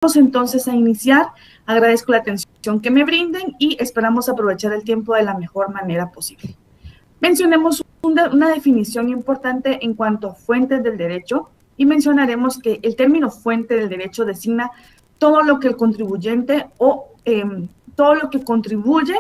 Vamos entonces a iniciar. Agradezco la atención que me brinden y esperamos aprovechar el tiempo de la mejor manera posible. Mencionemos una definición importante en cuanto a fuentes del derecho y mencionaremos que el término fuente del derecho designa todo lo que el contribuyente todo lo que contribuye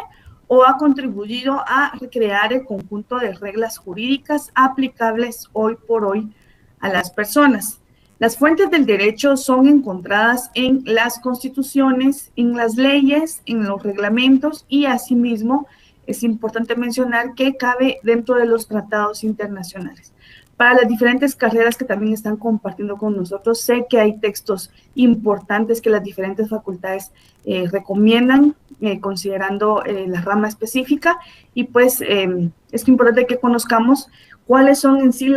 o ha contribuido a crear el conjunto de reglas jurídicas aplicables hoy por hoy a las personas. Las fuentes del derecho son encontradas en las constituciones, en las leyes, en los reglamentos y asimismo es importante mencionar que cabe dentro de los tratados internacionales. Para las diferentes carreras que también están compartiendo con nosotros, sé que hay textos importantes que las diferentes facultades recomiendan considerando la rama específica y pues es importante que conozcamos cuáles son en sí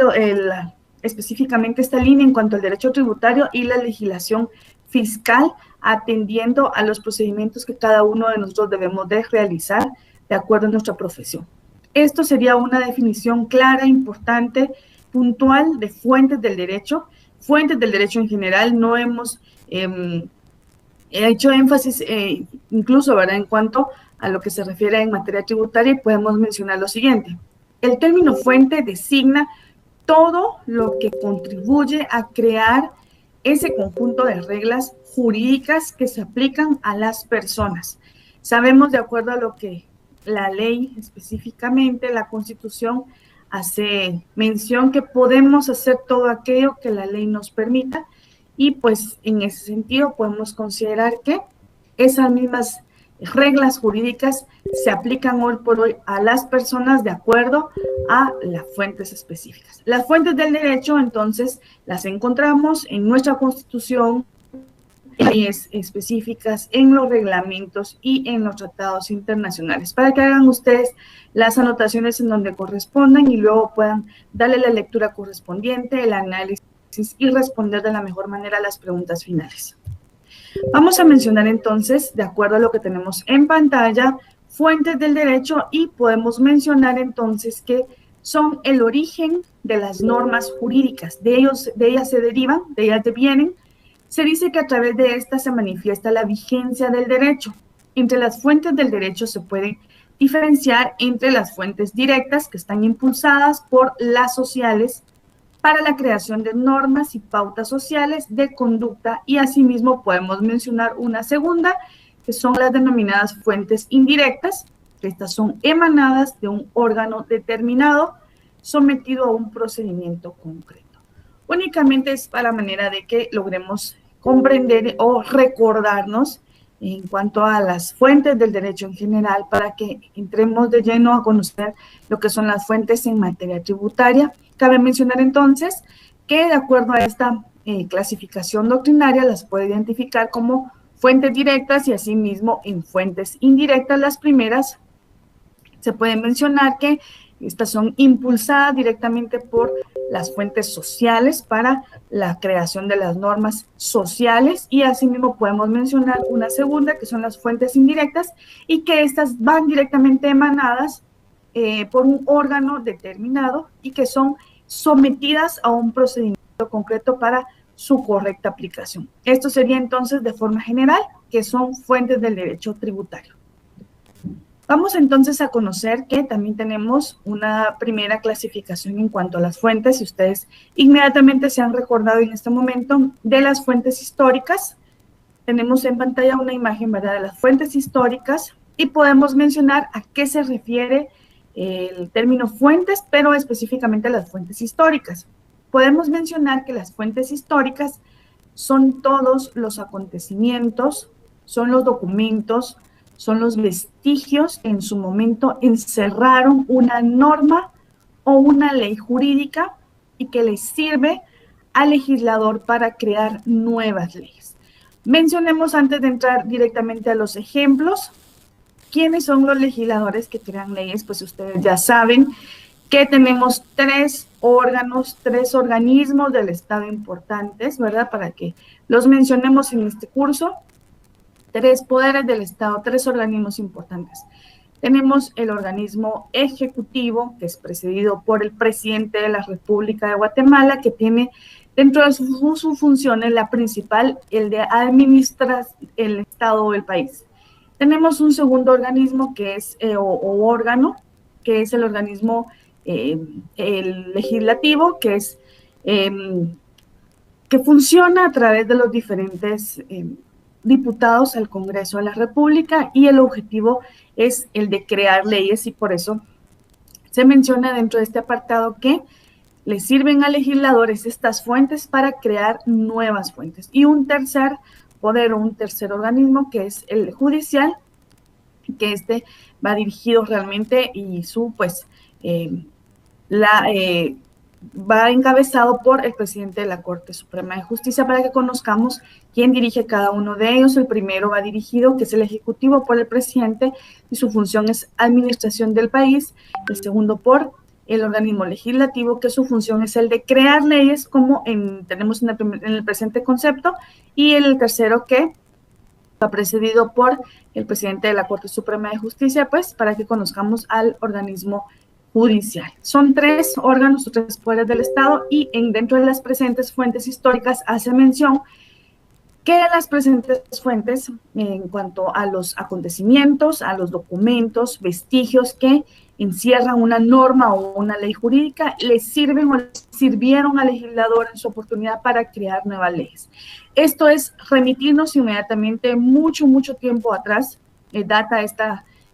específicamente esta línea en cuanto al derecho tributario y la legislación fiscal, atendiendo a los procedimientos que cada uno de nosotros debemos de realizar de acuerdo a nuestra profesión. Esto sería una definición clara, importante, puntual de fuentes del derecho. Fuentes del derecho en general no hemos hecho énfasis incluso, ¿verdad?, en cuanto a lo que se refiere en materia tributaria y podemos mencionar lo siguiente. El término fuente designa todo lo que contribuye a crear ese conjunto de reglas jurídicas que se aplican a las personas. Sabemos, de acuerdo a lo que la ley, específicamente la Constitución, hace mención que podemos hacer todo aquello que la ley nos permita y pues en ese sentido podemos considerar que esas mismas reglas jurídicas se aplican hoy por hoy a las personas de acuerdo a las fuentes específicas. Las fuentes del derecho, entonces, las encontramos en nuestra Constitución, en leyes específicas, en los reglamentos y en los tratados internacionales, para que hagan ustedes las anotaciones en donde correspondan y luego puedan darle la lectura correspondiente, el análisis y responder de la mejor manera a las preguntas finales. Vamos a mencionar entonces, de acuerdo a lo que tenemos en pantalla, fuentes del derecho y podemos mencionar entonces que son el origen de las normas jurídicas. De ellas se derivan, de ellas devienen. Se dice que a través de estas se manifiesta la vigencia del derecho. Entre las fuentes del derecho se puede diferenciar entre las fuentes directas que están impulsadas por las sociales para la creación de normas y pautas sociales de conducta y asimismo podemos mencionar una segunda, que son las denominadas fuentes indirectas, que estas son emanadas de un órgano determinado sometido a un procedimiento concreto. Únicamente es para manera de que logremos comprender o recordarnos en cuanto a las fuentes del derecho en general para que entremos de lleno a conocer lo que son las fuentes en materia tributaria. Cabe mencionar entonces que de acuerdo a esta clasificación doctrinaria las puede identificar como fuentes directas y asimismo en fuentes indirectas. Las primeras se puede mencionar que estas son impulsadas directamente por las fuentes sociales para la creación de las normas sociales y asimismo podemos mencionar una segunda que son las fuentes indirectas y que estas van directamente emanadas por un órgano determinado y que son sometidas a un procedimiento concreto para su correcta aplicación. Esto sería entonces de forma general que son fuentes del derecho tributario. Vamos entonces a conocer que también tenemos una primera clasificación en cuanto a las fuentes, y ustedes inmediatamente se han recordado en este momento de las fuentes históricas. Tenemos en pantalla una imagen, ¿verdad?, de las fuentes históricas y podemos mencionar a qué se refiere el término fuentes, pero específicamente las fuentes históricas. Podemos mencionar que las fuentes históricas son todos los acontecimientos, son los documentos, son los vestigios que en su momento encerraron una norma o una ley jurídica y que les sirve al legislador para crear nuevas leyes. Mencionemos antes de entrar directamente a los ejemplos, ¿quiénes son los legisladores que crean leyes? Pues ustedes ya saben que tenemos tres órganos, tres organismos del Estado importantes, ¿verdad? Para que los mencionemos en este curso. Tres poderes del Estado, tres organismos importantes. Tenemos el organismo ejecutivo, que es presidido por el presidente de la República de Guatemala, que tiene Dentro de sus funciones, la principal, el de administrar el Estado o el país. Tenemos un segundo organismo que es, o órgano, que es el organismo el legislativo, que es que funciona a través de los diferentes diputados al Congreso de la República, y el objetivo es el de crear leyes, y por eso se menciona dentro de este apartado que le sirven a legisladores estas fuentes para crear nuevas fuentes. Y un tercer poder o un tercer organismo que es el judicial, que este va dirigido realmente y su pues va encabezado por el presidente de la Corte Suprema de Justicia, para que conozcamos quién dirige cada uno de ellos. El primero va dirigido, que es el Ejecutivo, por el presidente, y su función es administración del país. El segundo por el organismo legislativo, que su función es el de crear leyes, como tenemos en el presente concepto. Y el tercero, que va precedido por el presidente de la Corte Suprema de Justicia, pues para que conozcamos al organismo judicial. Son tres órganos o tres poderes del Estado, y dentro de las presentes fuentes históricas hace mención que las presentes fuentes, en cuanto a los acontecimientos, a los documentos, vestigios que encierran una norma o una ley jurídica, les sirven o les sirvieron al legislador en su oportunidad para crear nuevas leyes. Esto es remitirnos inmediatamente mucho tiempo atrás, data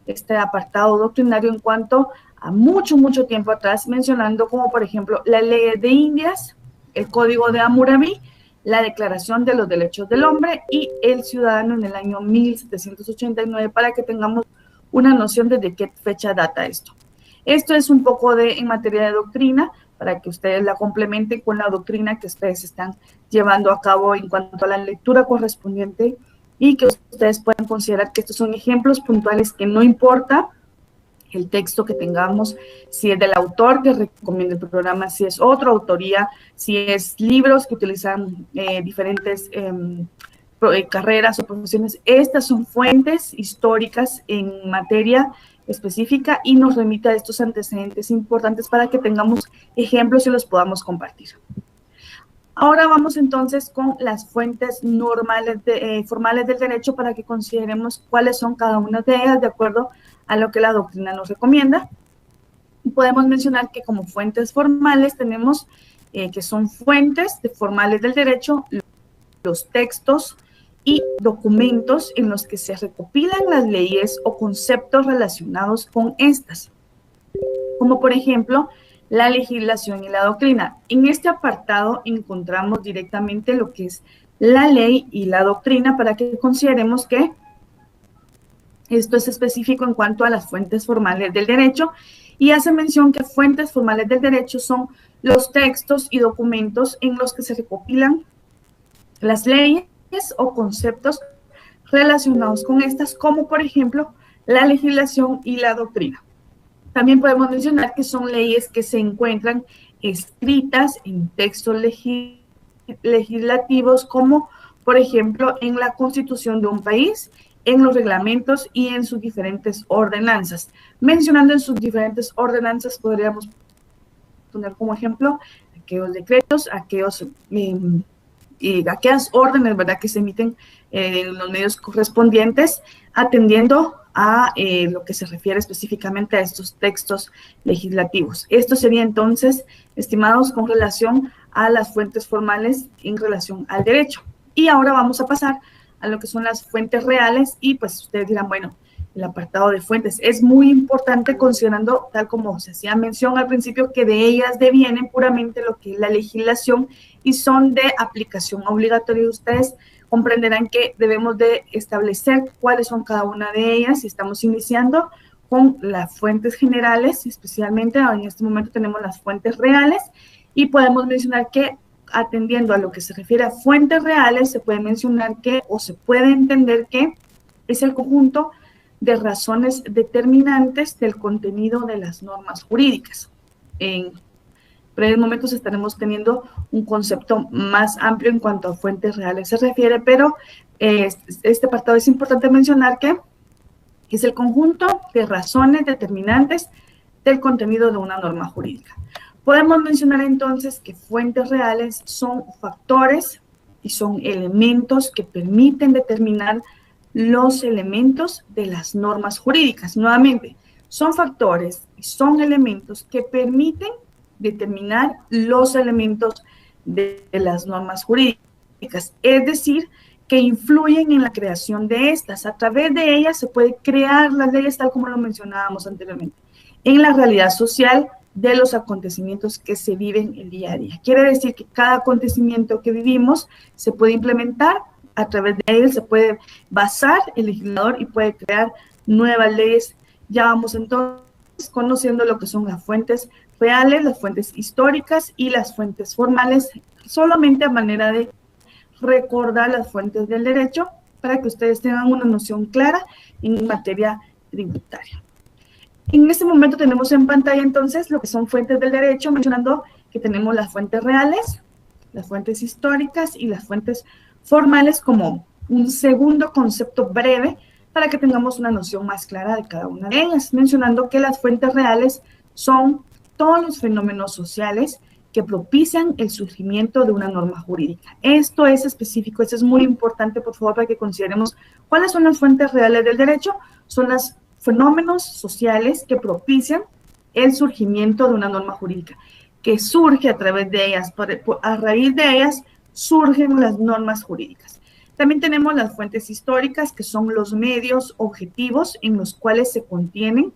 este apartado doctrinario en cuanto a mucho tiempo atrás, mencionando como por ejemplo la ley de Indias, el Código de Hammurabi, la Declaración de los Derechos del Hombre y el Ciudadano en el año 1789, para que tengamos una noción de qué fecha data esto. Esto es un poco en materia de doctrina, para que ustedes la complementen con la doctrina que ustedes están llevando a cabo en cuanto a la lectura correspondiente, y que ustedes puedan considerar que estos son ejemplos puntuales, que no importa el texto que tengamos, si es del autor que recomienda el programa, si es otra autoría, si es libros que utilizan diferentes carreras o profesiones. Estas son fuentes históricas en materia específica y nos remite a estos antecedentes importantes para que tengamos ejemplos y los podamos compartir. Ahora vamos entonces con las fuentes normales formales del derecho, para que consideremos cuáles son cada una de ellas de acuerdo a lo que la doctrina nos recomienda. Podemos mencionar que como fuentes formales tenemos que son fuentes formales del derecho, los textos y documentos en los que se recopilan las leyes o conceptos relacionados con estas, como por ejemplo la legislación y la doctrina. En este apartado encontramos directamente lo que es la ley y la doctrina, para que consideremos que esto es específico en cuanto a las fuentes formales del derecho, y hace mención que fuentes formales del derecho son los textos y documentos en los que se recopilan las leyes o conceptos relacionados con estas, como por ejemplo la legislación y la doctrina. También podemos mencionar que son leyes que se encuentran escritas en textos legislativos, como por ejemplo en la Constitución de un país, en los reglamentos y en sus diferentes ordenanzas. Mencionando en sus diferentes ordenanzas, podríamos poner como ejemplo aquellos decretos, aquellas órdenes, ¿verdad?, que se emiten en los medios correspondientes, atendiendo a lo que se refiere específicamente a estos textos legislativos. Esto sería entonces, estimados, con relación a las fuentes formales en relación al derecho. Y ahora vamos a pasar a lo que son las fuentes reales, y pues ustedes dirán, bueno, el apartado de fuentes es muy importante, considerando, tal como se hacía mención al principio, que de ellas devienen puramente lo que es la legislación y son de aplicación obligatoria. Ustedes comprenderán que debemos de establecer cuáles son cada una de ellas, y estamos iniciando con las fuentes generales. Especialmente en este momento tenemos las fuentes reales, y podemos mencionar que, atendiendo a lo que se refiere a fuentes reales, se puede mencionar que, o se puede entender que, es el conjunto de razones determinantes del contenido de las normas jurídicas. En breves momentos estaremos teniendo un concepto más amplio en cuanto a fuentes reales se refiere, pero este apartado es importante mencionar que es el conjunto de razones determinantes del contenido de una norma jurídica. Podemos mencionar entonces que fuentes reales son factores y son elementos que permiten determinar los elementos de las normas jurídicas. Nuevamente, son factores y son elementos que permiten determinar los elementos de las normas jurídicas, es decir, que influyen en la creación de estas. A través de ellas se puede crear las leyes tal como lo mencionábamos anteriormente, en la realidad social de los acontecimientos que se viven el día a día. Quiere decir que cada acontecimiento que vivimos se puede implementar, a través de él se puede basar el legislador y puede crear nuevas leyes. Ya vamos entonces conociendo lo que son las fuentes reales, las fuentes históricas y las fuentes formales, solamente a manera de recordar las fuentes del derecho para que ustedes tengan una noción clara en materia tributaria. En este momento tenemos en pantalla entonces lo que son fuentes del derecho, mencionando que tenemos las fuentes reales, las fuentes históricas y las fuentes formales como un segundo concepto breve para que tengamos una noción más clara de cada una de ellas, mencionando que las fuentes reales son todos los fenómenos sociales que propician el surgimiento de una norma jurídica. Esto es específico, esto es muy importante, por favor, para que consideremos cuáles son las fuentes reales del derecho. Son los fenómenos sociales que propician el surgimiento de una norma jurídica, que surge a través de ellas, a raíz de ellas surgen las normas jurídicas. También tenemos las fuentes históricas, que son los medios objetivos en los cuales se contienen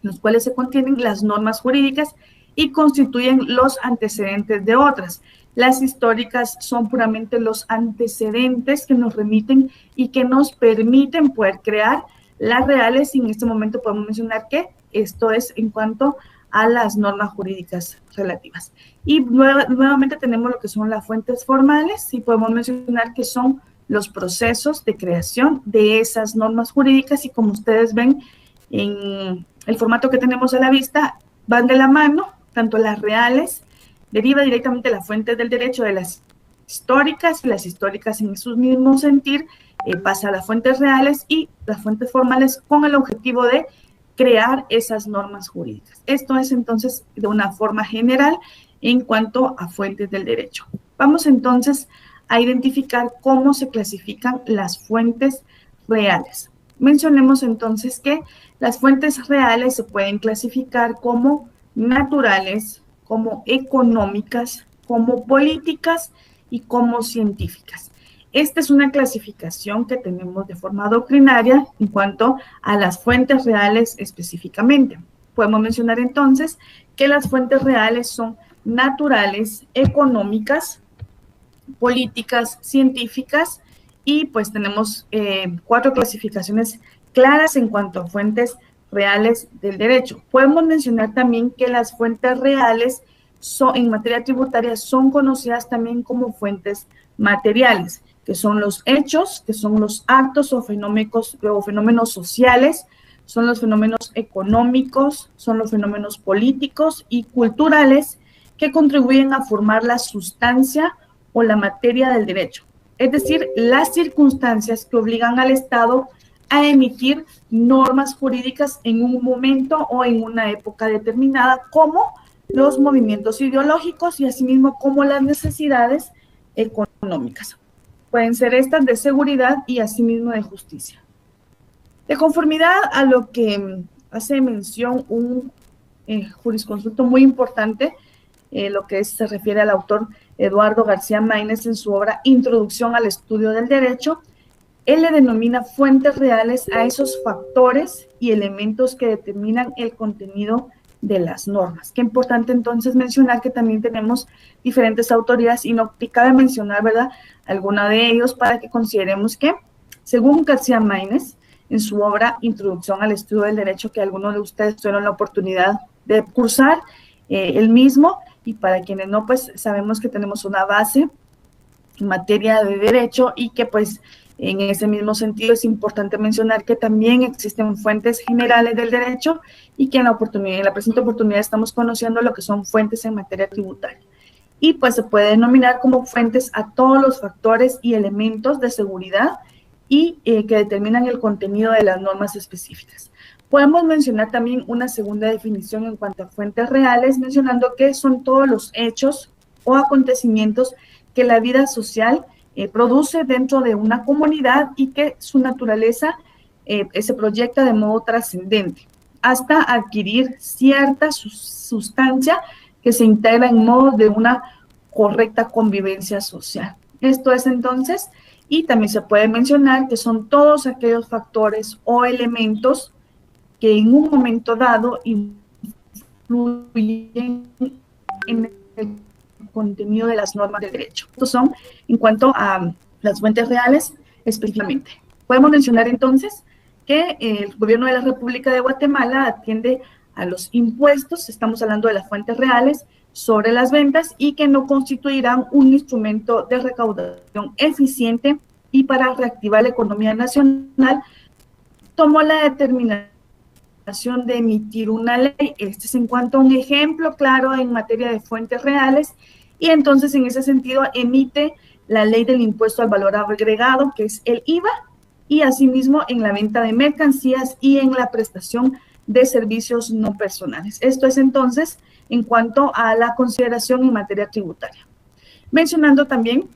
las normas jurídicas y constituyen los antecedentes de otras. Las históricas son puramente los antecedentes que nos remiten y que nos permiten poder crear las reales, y en este momento podemos mencionar que esto es en cuanto a las normas jurídicas relativas. Y nuevamente tenemos lo que son las fuentes formales, y podemos mencionar que son los procesos de creación de esas normas jurídicas, y como ustedes ven en el formato que tenemos a la vista, van de la mano, tanto las reales, deriva directamente la fuente del derecho de las históricas, y las históricas en su mismo sentir pasa a las fuentes reales y las fuentes formales con el objetivo de crear esas normas jurídicas. Esto es entonces de una forma general en cuanto a fuentes del derecho. Vamos entonces a identificar cómo se clasifican las fuentes reales. Mencionemos entonces que las fuentes reales se pueden clasificar como naturales, como económicas, como políticas y como científicas. Esta es una clasificación que tenemos de forma doctrinaria en cuanto a las fuentes reales específicamente. Podemos mencionar entonces que las fuentes reales son naturales, económicas, políticas, científicas, y pues tenemos 4 clasificaciones claras en cuanto a fuentes reales del derecho. Podemos mencionar también que las fuentes reales en materia tributaria son conocidas también como fuentes materiales, que son los hechos, que son los actos o fenómenos sociales, son los fenómenos económicos, son los fenómenos políticos y culturales que contribuyen a formar la sustancia o la materia del derecho, es decir, las circunstancias que obligan al Estado a emitir normas jurídicas en un momento o en una época determinada, como los movimientos ideológicos y asimismo como las necesidades económicas. Pueden ser estas de seguridad y asimismo de justicia. De conformidad a lo que hace mención un jurisconsulto muy importante, lo que se refiere al autor Eduardo García Maínez en su obra Introducción al Estudio del Derecho, él le denomina fuentes reales a esos factores y elementos que determinan el contenido de las normas. Qué importante entonces mencionar que también tenemos diferentes autoridades y no cabe mencionar, ¿verdad?, alguna de ellos para que consideremos que, según García Maínez, en su obra Introducción al Estudio del Derecho, que algunos de ustedes tuvieron la oportunidad de cursar el mismo, y para quienes no, pues sabemos que tenemos una base en materia de derecho y que pues en ese mismo sentido es importante mencionar que también existen fuentes generales del derecho y que en la presente oportunidad estamos conociendo lo que son fuentes en materia tributaria. Y pues se puede denominar como fuentes a todos los factores y elementos de seguridad y que determinan el contenido de las normas específicas. Podemos mencionar también una segunda definición en cuanto a fuentes reales, mencionando que son todos los hechos o acontecimientos que la vida social produce dentro de una comunidad y que su naturaleza se proyecta de modo trascendente, hasta adquirir cierta sustancia que se integra en modo de una correcta convivencia social. Esto es entonces, y también se puede mencionar que son todos aquellos factores o elementos que en un momento dado influyen en el contenido de las normas de derecho. Estos son en cuanto a las fuentes reales específicamente. Podemos mencionar entonces que el gobierno de la República de Guatemala atiende a los impuestos, estamos hablando de las fuentes reales, sobre las ventas y que no constituirán un instrumento de recaudación eficiente y para reactivar la economía nacional, tomó la determinación de emitir una ley. Este es en cuanto a un ejemplo claro en materia de fuentes reales y entonces en ese sentido emite la ley del impuesto al valor agregado, que es el IVA, y asimismo en la venta de mercancías y en la prestación de servicios no personales. Esto es entonces en cuanto a la consideración en materia tributaria. Mencionando también,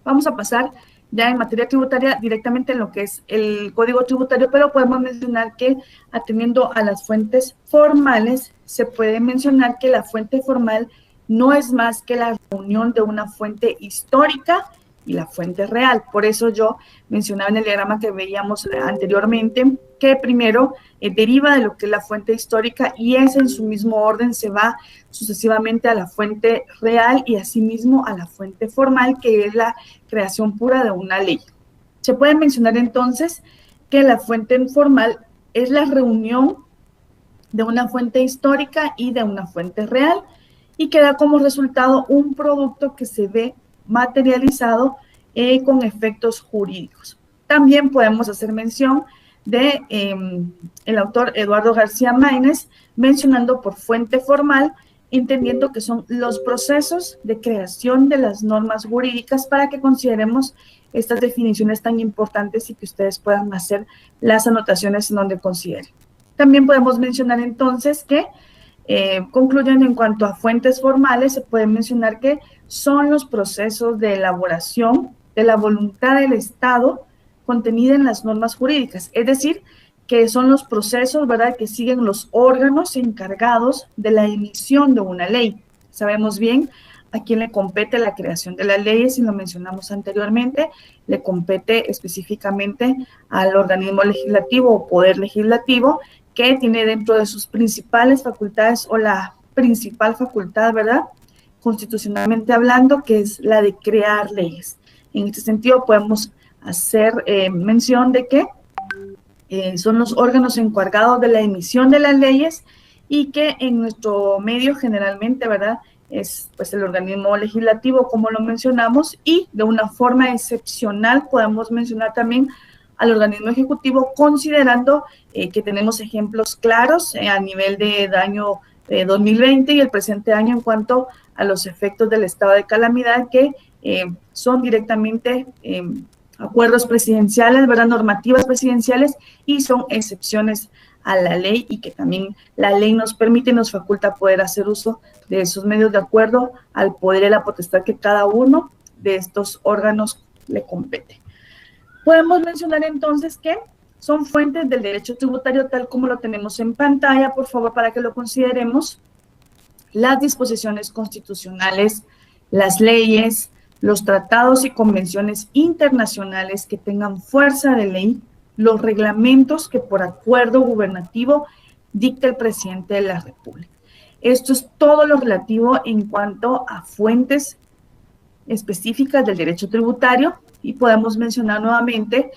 vamos a pasar ya en materia tributaria directamente en lo que es el Código Tributario, pero podemos mencionar que atendiendo a las fuentes formales, se puede mencionar que la fuente formal no es más que la reunión de una fuente histórica y la fuente real. Por eso yo mencionaba en el diagrama que veíamos anteriormente que primero deriva de lo que es la fuente histórica y es en su mismo orden se va sucesivamente a la fuente real y asimismo a la fuente formal, que es la creación pura de una ley. Se puede mencionar entonces que la fuente formal es la reunión de una fuente histórica y de una fuente real y que da como resultado un producto que se ve materializado con efectos jurídicos. También podemos hacer mención de el autor Eduardo García Maínez, mencionando por fuente formal, entendiendo que son los procesos de creación de las normas jurídicas para que consideremos estas definiciones tan importantes y que ustedes puedan hacer las anotaciones en donde consideren. También podemos mencionar entonces que concluyendo en cuanto a fuentes formales, se puede mencionar que son los procesos de elaboración de la voluntad del Estado contenida en las normas jurídicas, es decir, que son los procesos, ¿verdad?, que siguen los órganos encargados de la emisión de una ley. Sabemos bien a quién le compete la creación de las leyes, y lo mencionamos anteriormente, le compete específicamente al organismo legislativo o poder legislativo, que tiene dentro de sus principales facultades o la principal facultad, ¿verdad?, constitucionalmente hablando, que es la de crear leyes. En este sentido podemos hacer mención de que son los órganos encargados de la emisión de las leyes y que en nuestro medio generalmente, ¿verdad?, es pues el organismo legislativo, como lo mencionamos, y de una forma excepcional podemos mencionar también al organismo ejecutivo, considerando que tenemos ejemplos claros a nivel del año 2020 y el presente año en cuanto a los efectos del estado de calamidad, que son directamente acuerdos presidenciales, ¿verdad?, normativas presidenciales, y son excepciones a la ley, y que también la ley nos permite y nos faculta poder hacer uso de esos medios de acuerdo al poder y la potestad que cada uno de estos órganos le compete. Podemos mencionar entonces que son fuentes del derecho tributario tal como lo tenemos en pantalla, por favor, para que lo consideremos: las disposiciones constitucionales, las leyes, los tratados y convenciones internacionales que tengan fuerza de ley, los reglamentos que por acuerdo gubernativo dicta el presidente de la República. Esto es todo lo relativo en cuanto a fuentes específicas del derecho tributario, y podemos mencionar nuevamente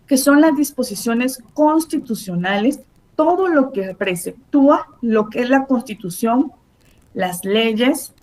que son las disposiciones constitucionales, todo lo que preceptúa lo que es la Constitución, las leyes,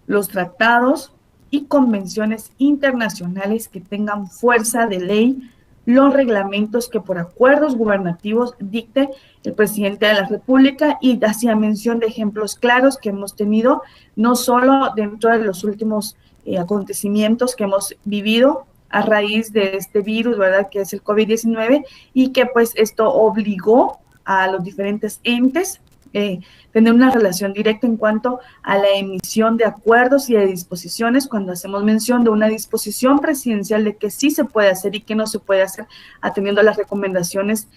los tratados y convenciones internacionales que tengan fuerza de ley, los reglamentos que por acuerdos gubernativos dicte el presidente de la República, y hacía mención de ejemplos claros que hemos tenido, no solo dentro de los últimos acontecimientos que hemos vivido a raíz de este virus, ¿verdad?, que es el COVID-19, y que pues esto obligó a los diferentes entes tener una relación directa en cuanto a la emisión de acuerdos y de disposiciones, cuando hacemos mención de una disposición presidencial de que sí se puede hacer y que no se puede hacer, atendiendo a las recomendaciones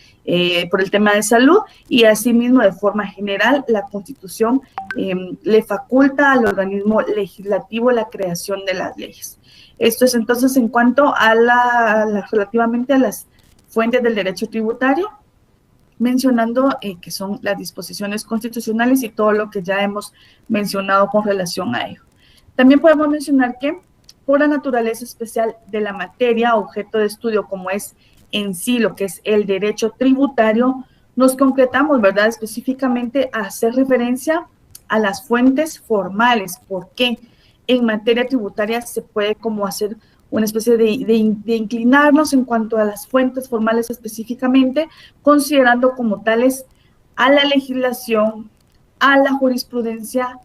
por el tema de salud, y asimismo de forma general la Constitución le faculta al organismo legislativo la creación de las leyes. Esto es entonces en cuanto a relativamente a las fuentes del derecho tributario, mencionando que son las disposiciones constitucionales y todo lo que ya hemos mencionado con relación a ello. También podemos mencionar que por la naturaleza especial de la materia, objeto de estudio como es en sí lo que es el derecho tributario, nos concretamos, ¿verdad?, específicamente a hacer referencia a las fuentes formales. ¿Por qué? En materia tributaria se puede como hacer una especie de inclinarnos en cuanto a las fuentes formales específicamente, considerando como tales a la legislación, a la jurisprudencia,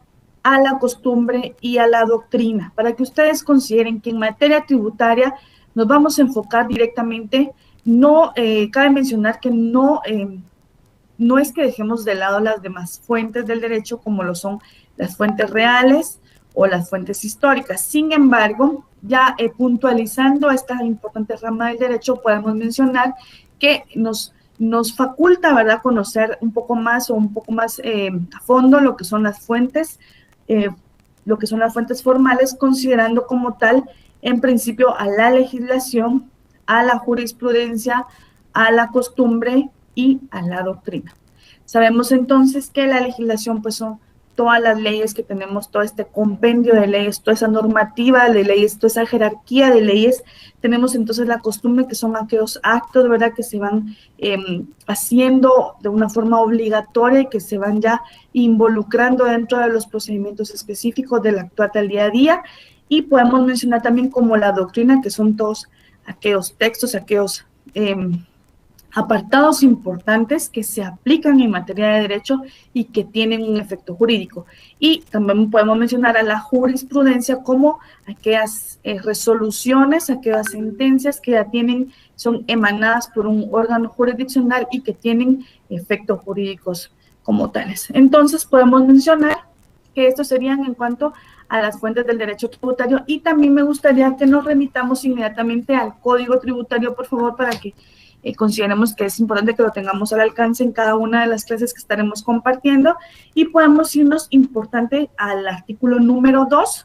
a la costumbre y a la doctrina, para que ustedes consideren que en materia tributaria nos vamos a enfocar directamente. No, cabe mencionar que no es que dejemos de lado las demás fuentes del derecho, como lo son las fuentes reales o las fuentes históricas. Sin embargo, ya puntualizando esta importante rama del derecho, podemos mencionar que nos faculta, ¿verdad?, conocer un poco más a fondo lo que son las fuentes, formales, considerando como tal, en principio, a la legislación, a la jurisprudencia, a la costumbre y a la doctrina. Sabemos entonces que la legislación pues son todas las leyes que tenemos, todo este compendio de leyes, toda esa normativa de leyes, toda esa jerarquía de leyes. Tenemos entonces la costumbre, que son aquellos actos, ¿verdad?, que se van haciendo de una forma obligatoria y que se van ya involucrando dentro de los procedimientos específicos del actuar del día a día. Y podemos mencionar también como la doctrina, que son todos aquellos textos, aquellos apartados importantes que se aplican en materia de derecho y que tienen un efecto jurídico. Y también podemos mencionar a la jurisprudencia como aquellas resoluciones, aquellas sentencias que ya son emanadas por un órgano jurisdiccional y que tienen efectos jurídicos como tales. Entonces podemos mencionar que estos serían en cuanto a las fuentes del derecho tributario, y también me gustaría que nos remitamos inmediatamente al Código Tributario, por favor, para que consideremos que es importante que lo tengamos al alcance en cada una de las clases que estaremos compartiendo, y podemos irnos importante al artículo número 2,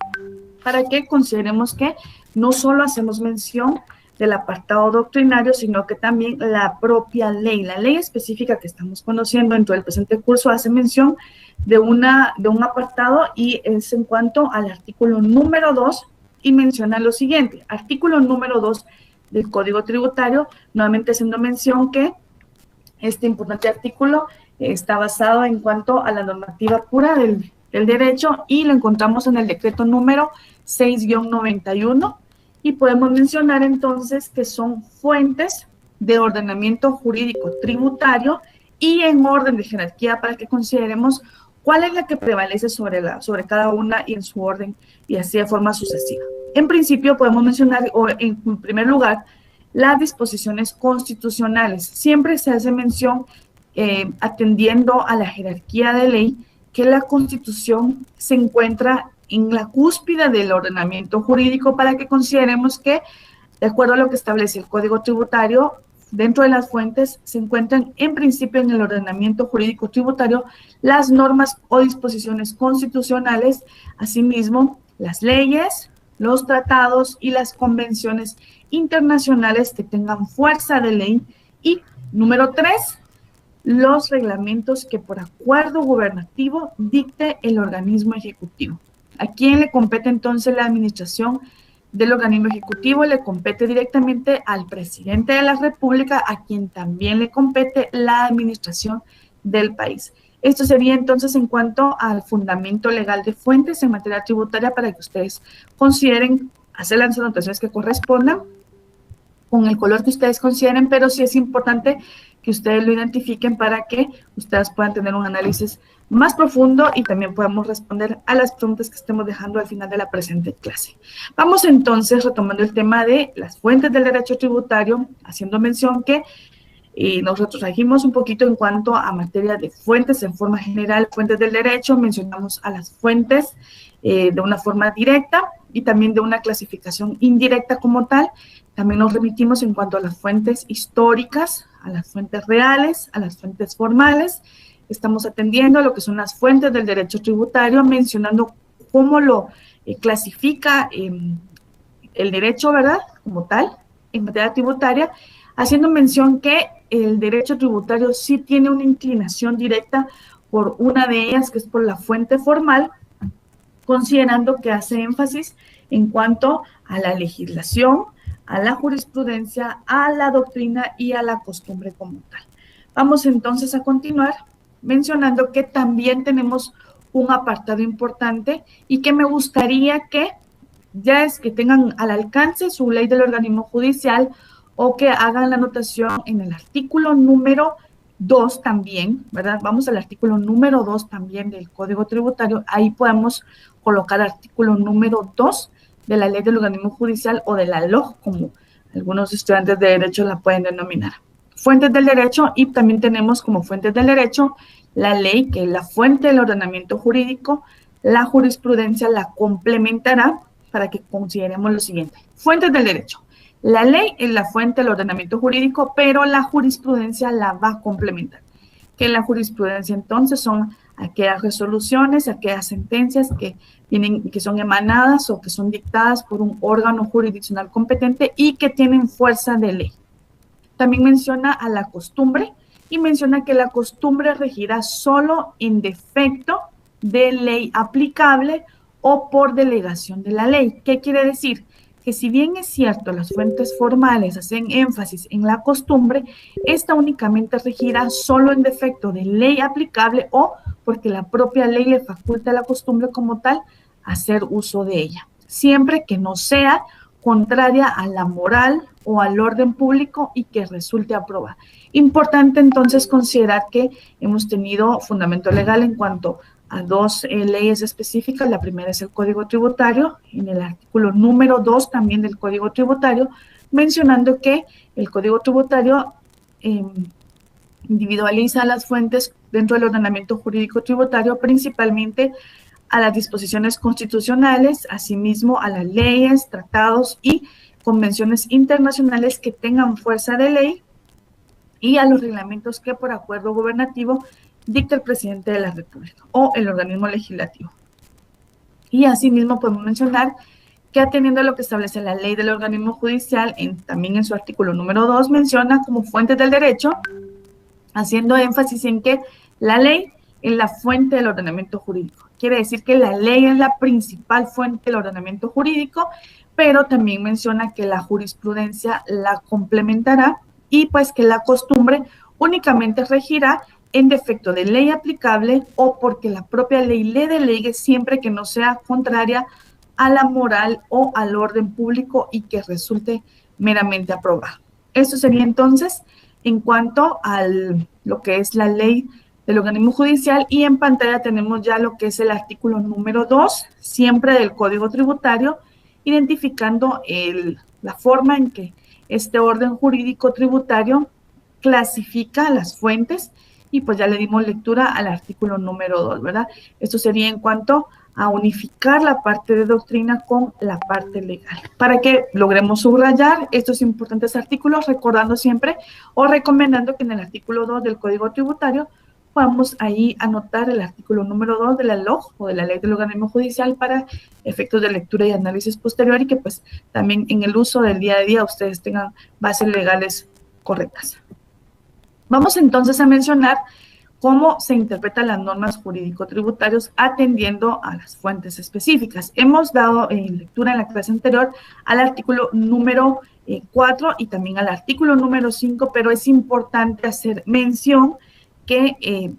para que consideremos que no solo hacemos mención del apartado doctrinario, sino que también la propia ley, la ley específica que estamos conociendo dentro del presente curso, hace mención de un apartado, y es en cuanto al artículo número 2, y menciona lo siguiente: artículo número 2 del Código Tributario, nuevamente haciendo mención que este importante artículo está basado en cuanto a la normativa pura del derecho, y lo encontramos en el decreto número 6-91, y podemos mencionar entonces que son fuentes de ordenamiento jurídico tributario y en orden de jerarquía, para que consideremos cuál es la que prevalece sobre cada una y en su orden, y así de forma sucesiva. En principio podemos mencionar, o en primer lugar, las disposiciones constitucionales. Siempre se hace mención, atendiendo a la jerarquía de ley, que la Constitución se encuentra en la cúspide del ordenamiento jurídico, para que consideremos que, de acuerdo a lo que establece el Código Tributario, dentro de las fuentes se encuentran en principio en el ordenamiento jurídico tributario las normas o disposiciones constitucionales, asimismo las leyes, los tratados y las convenciones internacionales que tengan fuerza de ley, y número 3, los reglamentos que por acuerdo gubernativo dicte el organismo ejecutivo. ¿A quién le compete entonces la administración del organismo ejecutivo? Le compete directamente al presidente de la República, a quien también le compete la administración del país. Esto sería entonces en cuanto al fundamento legal de fuentes en materia tributaria, para que ustedes consideren hacer las anotaciones que correspondan con el color que ustedes consideren, pero sí es importante que ustedes lo identifiquen para que ustedes puedan tener un análisis más profundo y también podamos responder a las preguntas que estemos dejando al final de la presente clase. Vamos entonces retomando el tema de las fuentes del derecho tributario, haciendo mención que nosotros regimos un poquito en cuanto a materia de fuentes, en forma general, fuentes del derecho, mencionamos a las fuentes de una forma directa y también de una clasificación indirecta como tal. También nos remitimos en cuanto a las fuentes históricas, a las fuentes reales, a las fuentes formales. Estamos atendiendo a lo que son las fuentes del derecho tributario, mencionando cómo lo clasifica el derecho, ¿verdad? Como tal, en materia tributaria, haciendo mención que el derecho tributario sí tiene una inclinación directa por una de ellas, que es por la fuente formal, considerando que hace énfasis en cuanto a la legislación, a la jurisprudencia, a la doctrina y a la costumbre como tal. Vamos entonces a continuar mencionando que también tenemos un apartado importante y que me gustaría que ya es que tengan al alcance su ley del organismo judicial o que hagan la anotación en el artículo número 2 también, ¿verdad? Vamos al artículo número 2 también del Código Tributario. Ahí podemos colocar artículo número 2 de la ley del organismo judicial o de la LOJ, como algunos estudiantes de derecho la pueden denominar. Fuentes del derecho, y también tenemos como fuentes del derecho la ley, que es la fuente del ordenamiento jurídico. La jurisprudencia la complementará para que consideremos lo siguiente. Fuentes del derecho. La ley es la fuente del ordenamiento jurídico, pero la jurisprudencia la va a complementar. Que la jurisprudencia entonces son aquellas resoluciones, aquellas sentencias que son emanadas o que son dictadas por un órgano jurisdiccional competente y que tienen fuerza de ley. También menciona a la costumbre y menciona que la costumbre regirá solo en defecto de ley aplicable o por delegación de la ley. ¿Qué quiere decir? Que si bien es cierto, las fuentes formales hacen énfasis en la costumbre, esta únicamente regirá solo en defecto de ley aplicable o porque la propia ley le faculta a la costumbre como tal hacer uso de ella, siempre que no sea contraria a la moral o al orden público y que resulte aprobada. Importante entonces considerar que hemos tenido fundamento legal en cuanto a dos leyes específicas. La primera es el Código Tributario, en el artículo número 2 también del Código Tributario, mencionando que el Código Tributario individualiza las fuentes dentro del ordenamiento jurídico tributario, principalmente a las disposiciones constitucionales, asimismo a las leyes, tratados y convenciones internacionales que tengan fuerza de ley y a los reglamentos que por acuerdo gubernativo dicta el presidente de la República o el organismo legislativo. Y asimismo podemos mencionar que atendiendo a lo que establece la ley del organismo judicial, también en su artículo número 2 menciona como fuentes del derecho, haciendo énfasis en que la ley es la fuente del ordenamiento jurídico. Quiere decir que la ley es la principal fuente del ordenamiento jurídico, pero también menciona que la jurisprudencia la complementará y pues que la costumbre únicamente regirá en defecto de ley aplicable o porque la propia ley le delegue siempre que no sea contraria a la moral o al orden público y que resulte meramente aprobado. Esto sería entonces en cuanto a lo que es la ley del organismo judicial, y en pantalla tenemos ya lo que es el artículo número 2, siempre del Código Tributario, identificando la forma en que este orden jurídico tributario clasifica las fuentes, y pues ya le dimos lectura al artículo número 2, ¿verdad? Esto sería en cuanto a unificar la parte de doctrina con la parte legal. Para que logremos subrayar estos importantes artículos, recordando siempre o recomendando que en el artículo 2 del Código Tributario podamos ahí anotar el artículo número 2 de la LOJ o de la Ley del Organismo Judicial para efectos de lectura y análisis posterior, y que pues también en el uso del día a día ustedes tengan bases legales correctas. Vamos entonces a mencionar cómo se interpretan las normas jurídico-tributarias atendiendo a las fuentes específicas. Hemos dado lectura en la clase anterior al artículo número 4 y también al artículo número 5, pero es importante hacer mención que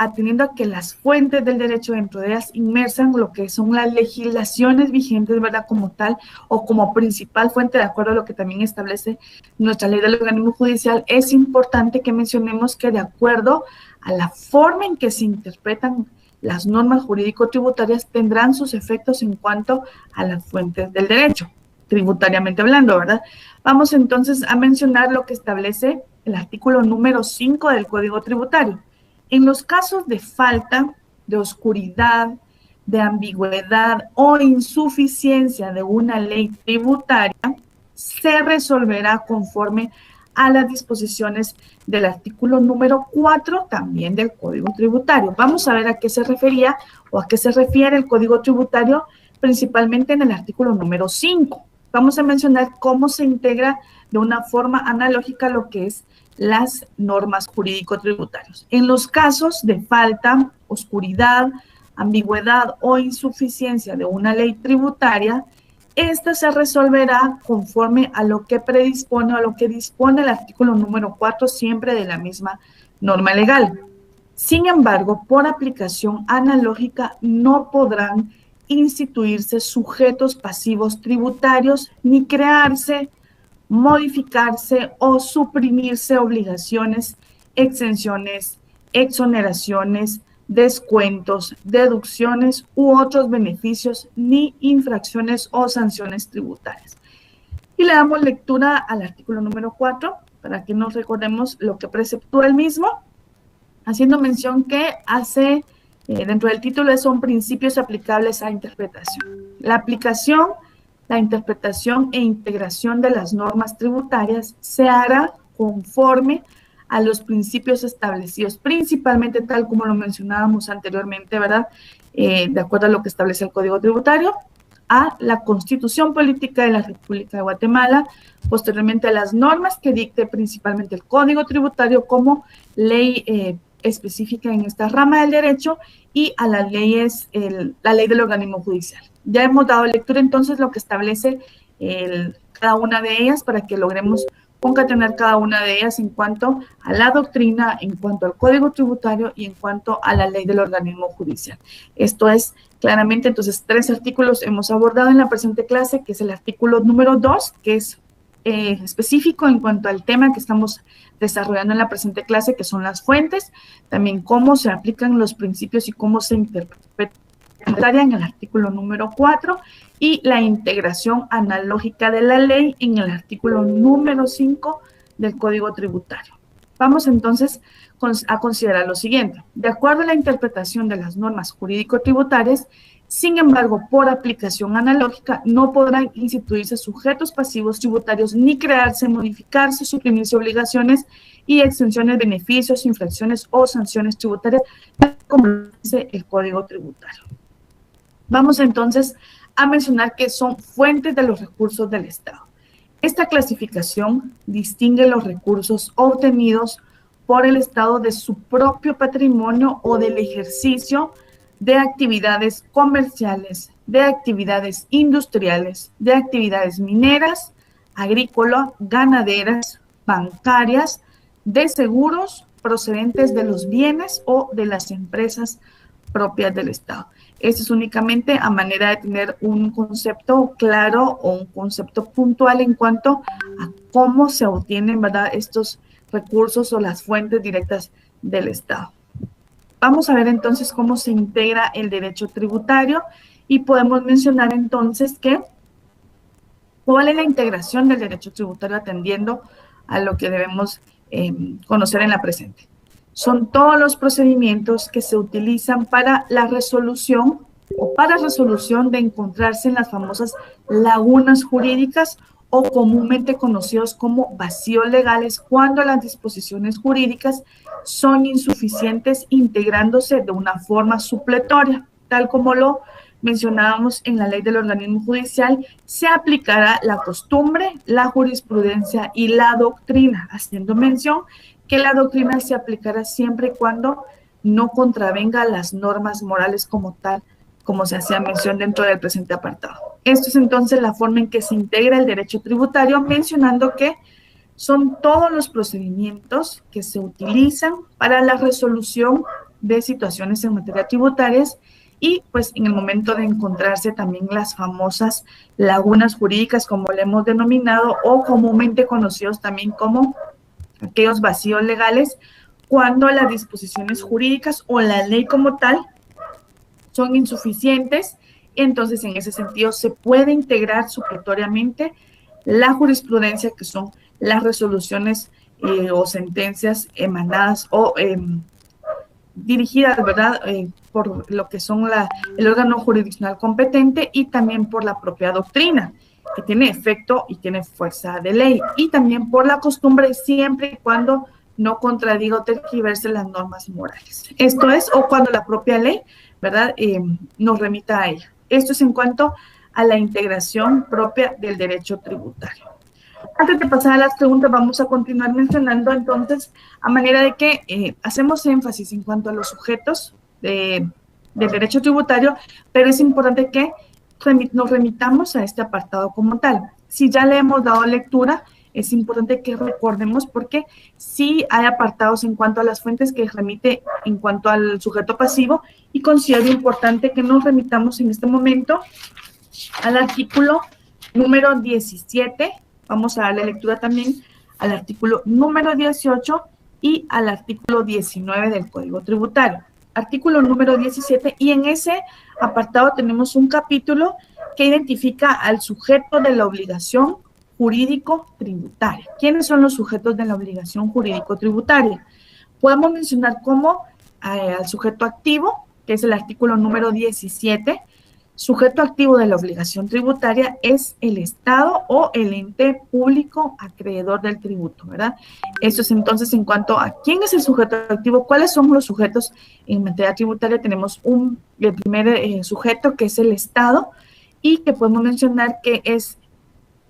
atendiendo a que las fuentes del derecho dentro de ellas inmersan lo que son las legislaciones vigentes, ¿verdad? Como tal, o como principal fuente, de acuerdo a lo que también establece nuestra ley del organismo judicial, es importante que mencionemos que de acuerdo a la forma en que se interpretan las normas jurídico-tributarias tendrán sus efectos en cuanto a las fuentes del derecho, tributariamente hablando, ¿verdad? Vamos entonces a mencionar lo que establece el artículo número 5 del Código Tributario. En los casos de falta, de oscuridad, de ambigüedad o insuficiencia de una ley tributaria, se resolverá conforme a las disposiciones del artículo número 4 también del Código Tributario. Vamos a ver a qué se refería o a qué se refiere el Código Tributario, principalmente en el artículo número 5. Vamos a mencionar cómo se integra de una forma analógica lo que es las normas jurídico-tributarias. En los casos de falta, oscuridad, ambigüedad o insuficiencia de una ley tributaria, esta se resolverá conforme a lo que predispone o a lo que dispone el artículo número 4 siempre de la misma norma legal. Sin embargo, por aplicación analógica no podrán instituirse sujetos pasivos tributarios ni crearse, modificarse o suprimirse obligaciones, exenciones, exoneraciones, descuentos, deducciones u otros beneficios ni infracciones o sanciones tributarias. Y le damos lectura al artículo número 4 para que nos recordemos lo que preceptúa el mismo, haciendo mención que hace, dentro del título son principios aplicables a interpretación. La aplicación, la interpretación e integración de las normas tributarias se hará conforme a los principios establecidos, principalmente tal como lo mencionábamos anteriormente, ¿verdad? De acuerdo a lo que establece el Código Tributario, a la Constitución Política de la República de Guatemala, posteriormente a las normas que dicte principalmente el Código Tributario como ley específica en esta rama del derecho y a las leyes, la ley del organismo judicial. Ya hemos dado lectura entonces lo que establece cada una de ellas para que logremos concatenar cada una de ellas en cuanto a la doctrina, en cuanto al Código Tributario y en cuanto a la ley del organismo judicial. Esto es claramente, entonces, 3 artículos hemos abordado en la presente clase, que es el artículo número 2, que es específico en cuanto al tema que estamos desarrollando en la presente clase, que son las fuentes, también cómo se aplican los principios y cómo se interpretan en el artículo número 4 y la integración analógica de la ley en el artículo número 5 del Código Tributario. Vamos entonces a considerar lo siguiente. De acuerdo a la interpretación de las normas jurídico-tributarias, sin embargo, por aplicación analógica, no podrán instituirse sujetos pasivos tributarios ni crearse, modificarse, suprimirse obligaciones y exenciones, beneficios, infracciones o sanciones tributarias, como dice el Código Tributario. Vamos entonces a mencionar que son fuentes de los recursos del Estado. Esta clasificación distingue los recursos obtenidos por el Estado de su propio patrimonio o del ejercicio de actividades comerciales, de actividades industriales, de actividades mineras, agrícolas, ganaderas, bancarias, de seguros procedentes de los bienes o de las empresas propias del Estado. Esto es únicamente a manera de tener un concepto claro o un concepto puntual en cuanto a cómo se obtienen, ¿verdad?, estos recursos o las fuentes directas del Estado. Vamos a ver entonces cómo se integra el derecho tributario y podemos mencionar entonces que cuál es la integración del derecho tributario atendiendo a lo que debemos conocer en la presente. Son todos los procedimientos que se utilizan para la resolución o para resolución de encontrarse en las famosas lagunas jurídicas o comúnmente conocidos como vacíos legales cuando las disposiciones jurídicas son insuficientes integrándose de una forma supletoria, tal como lo mencionábamos en la ley del organismo judicial, se aplicará la costumbre, la jurisprudencia y la doctrina, haciendo mención que la doctrina se aplicará siempre y cuando no contravenga las normas morales como tal, como se hacía mención dentro del presente apartado. Esto es entonces la forma en que se integra el derecho tributario, mencionando que son todos los procedimientos que se utilizan para la resolución de situaciones en materia tributarias y pues en el momento de encontrarse también las famosas lagunas jurídicas, como le hemos denominado, o comúnmente conocidos también como aquellos vacíos legales, cuando las disposiciones jurídicas o la ley como tal son insuficientes. Entonces, en ese sentido, se puede integrar supletoriamente la jurisprudencia, que son las resoluciones o sentencias emanadas o dirigidas, ¿verdad?, por lo que son el órgano jurisdiccional competente y también por la propia doctrina, que tiene efecto y tiene fuerza de ley, y también por la costumbre, siempre y cuando no contradiga o tergiverse las normas morales. Esto es, o cuando la propia ley, ¿verdad?, nos remita a ella. Esto es en cuanto a la integración propia del derecho tributario. Antes de pasar a las preguntas, vamos a continuar mencionando entonces, a manera de que hacemos énfasis en cuanto a los sujetos del derecho tributario, pero es importante que nos remitamos a este apartado como tal. Si ya le hemos dado lectura, es importante que recordemos, porque sí hay apartados en cuanto a las fuentes que remite en cuanto al sujeto pasivo, y considero importante que nos remitamos en este momento al artículo número 17. Vamos a darle lectura también al artículo número 18 y al artículo 19 del Código Tributario. Artículo número 17, y en ese apartado tenemos un capítulo que identifica al sujeto de la obligación jurídico-tributaria. ¿Quiénes son los sujetos de la obligación jurídico-tributaria? Podemos mencionar como al sujeto activo, que es el artículo número 17. Sujeto activo de la obligación tributaria es el Estado o el ente público acreedor del tributo, ¿verdad? Eso es entonces en cuanto a quién es el sujeto activo. ¿Cuáles son los sujetos en materia tributaria? Tenemos el primer sujeto, que es el Estado, y que podemos mencionar que es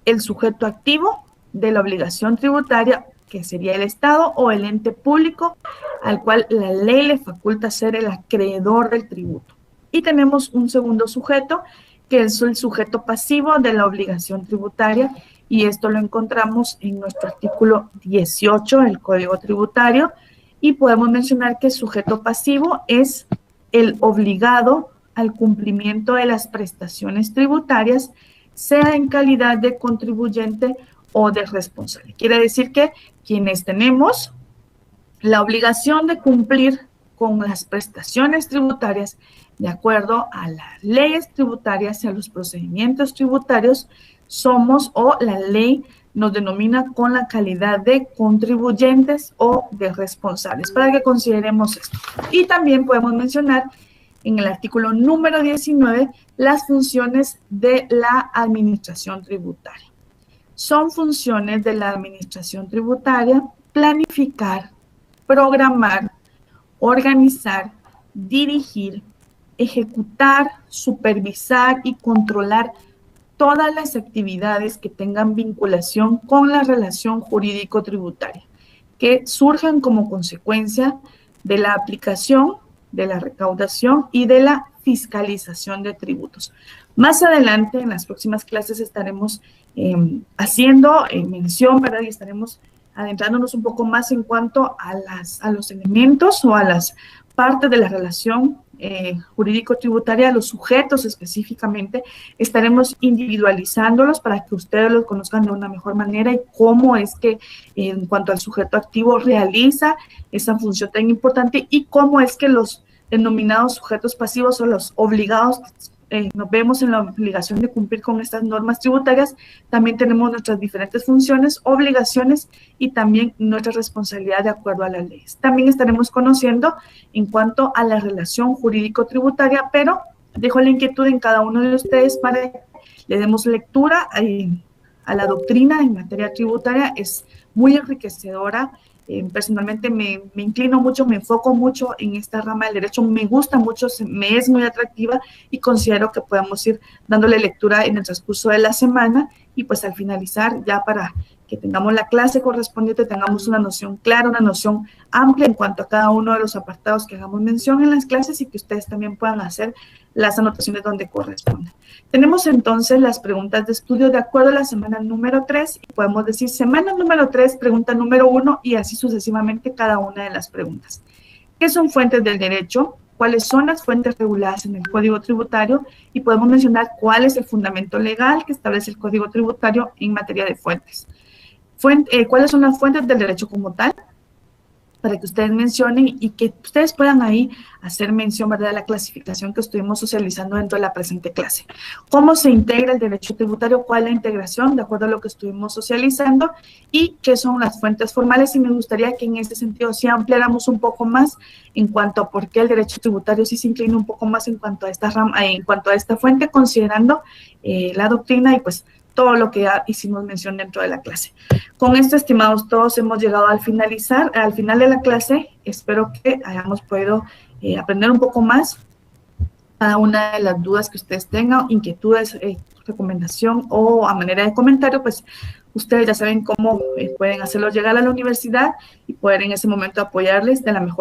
el sujeto activo de la obligación tributaria, que sería el Estado o el ente público al cual la ley le faculta ser el acreedor del tributo. Y tenemos un segundo sujeto, que es el sujeto pasivo de la obligación tributaria, y esto lo encontramos en nuestro artículo 18 del Código Tributario, y podemos mencionar que el sujeto pasivo es el obligado al cumplimiento de las prestaciones tributarias, sea en calidad de contribuyente o de responsable. Quiere decir que quienes tenemos la obligación de cumplir con las prestaciones tributarias de acuerdo a las leyes tributarias y a los procedimientos tributarios, somos, o la ley nos denomina con la calidad de contribuyentes o de responsables, para que consideremos esto. Y también podemos mencionar en el artículo número 19 las funciones de la administración tributaria. Son funciones de la administración tributaria planificar, programar, organizar, dirigir, ejecutar, supervisar y controlar todas las actividades que tengan vinculación con la relación jurídico-tributaria, que surjan como consecuencia de la aplicación, de la recaudación y de la fiscalización de tributos. Más adelante, en las próximas clases, estaremos haciendo mención, ¿verdad? Y estaremos adentrándonos un poco más en cuanto a los elementos o a las partes de la relación jurídico-tributaria, los sujetos específicamente. Estaremos individualizándolos para que ustedes los conozcan de una mejor manera, y cómo es que en cuanto al sujeto activo realiza esa función tan importante, y cómo es que los denominados sujetos pasivos o los obligados, nos vemos en la obligación de cumplir con estas normas tributarias. También tenemos nuestras diferentes funciones, obligaciones y también nuestra responsabilidad de acuerdo a las leyes. También estaremos conociendo en cuanto a la relación jurídico-tributaria, pero dejo la inquietud en cada uno de ustedes para que le demos lectura a la doctrina en materia tributaria. Es muy enriquecedora. Personalmente me inclino mucho, me enfoco mucho en esta rama del derecho, me gusta mucho, me es muy atractiva, y considero que podemos ir dándole lectura en el transcurso de la semana, y pues al finalizar, ya para que tengamos la clase correspondiente, tengamos una noción clara, una noción amplia en cuanto a cada uno de los apartados que hagamos mención en las clases, y que ustedes también puedan hacer las anotaciones donde corresponda. Tenemos entonces las preguntas de estudio de acuerdo a la semana número 3, y podemos decir semana número 3, pregunta número 1, y así sucesivamente cada una de las preguntas. ¿Qué son fuentes del derecho? ¿Cuáles son las fuentes reguladas en el Código Tributario? Y podemos mencionar cuál es el fundamento legal que establece el Código Tributario en materia de fuentes. ¿Cuáles son las fuentes del derecho como tal? Para que ustedes mencionen y que ustedes puedan ahí hacer mención, ¿verdad?, de la clasificación que estuvimos socializando dentro de la presente clase. ¿Cómo se integra el derecho tributario? ¿Cuál es la integración de acuerdo a lo que estuvimos socializando? ¿Y qué son las fuentes formales? Y me gustaría que en este sentido sí ampliáramos un poco más en cuanto a por qué el derecho tributario sí se inclina un poco más en cuanto a esta rama, en cuanto a esta fuente, considerando la doctrina y pues todo lo que ya hicimos mención dentro de la clase. Con esto, estimados todos, hemos llegado al final de la clase. Espero que hayamos podido aprender un poco más. Cada una de las dudas que ustedes tengan, inquietudes, recomendación o a manera de comentario, pues ustedes ya saben cómo pueden hacerlo llegar a la universidad y poder en ese momento apoyarles de la mejor